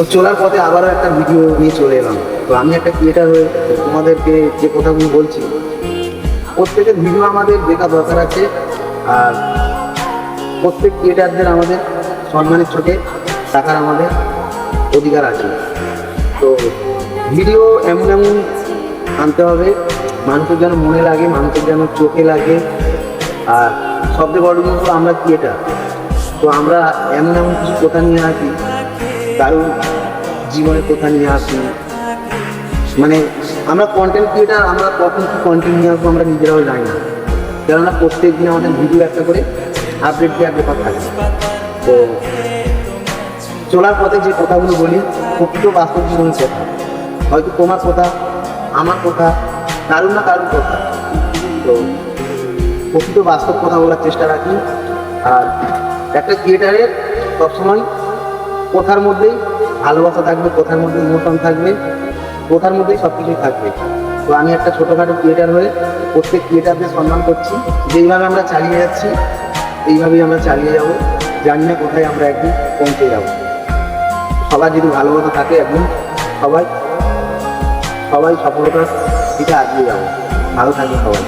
তো চলার পথে আবারও একটা ভিডিও নিয়ে চলে এলাম। তো আমি একটা ক্রিয়েটার হয়ে তোমাদেরকে যে কথাগুলো বলছি, প্রত্যেকের ভিডিও আমাদের দেখা দরকার আছে। আর প্রত্যেক ক্রিয়েটারদের আমাদের সম্মানের চোখে থাকার আমাদের অধিকার আছে। তো ভিডিও এমন এমন আনতে হবে মানুষের যেন মনে লাগে, মানুষের যেন চোখে লাগে। আর সবচেয়ে বড় জিনিস হলো আমরা ক্রিয়েটার, তো আমরা এমন এমন কিছু কথা নিয়ে আসি, কারোর জীবনের কথা নিয়ে আসি। মানে আমরা কন্টেন্ট ক্রিয়েটার, আমরা কখন কি কন্টেন্ট নিয়ে আসবো আমরা নিজেরাও জানি না, কেননা প্রত্যেক দিন আমাদের ভিডিও একটা করে আপডেট দেওয়ার ব্যাপার থাকে। তো চলার পথে যে কথাগুলো বলি প্রকৃত বাস্তব জীবনের কথা, হয়তো তোমার কথা, আমার কথা, কারুর না কারুর কথা। তো প্রকৃত বাস্তব কথা বলার চেষ্টা রাখি। আর একটা ক্রিয়েটারের সবসময় কথার মধ্যেই ভালোবাসা থাকবে, কথার মধ্যে ইমোশন থাকবে, কথার মধ্যেই সব কিছুই থাকবে। তো আমি একটা ছোটোখাটো ক্রিয়েটার হয়ে প্রত্যেক ক্রিয়েটারদের সম্মান করছি। যেইভাবে আমরা চালিয়ে যাচ্ছি এইভাবেই আমরা চালিয়ে যাব, জানি না কোথায় আমরা একদিন পৌঁছে যাব। সবার যদি ভালোবাসা থাকে একদিন সবাই সবাই সফলতার দিকে এগিয়ে যাবো। ভালো থাকবে সবাই।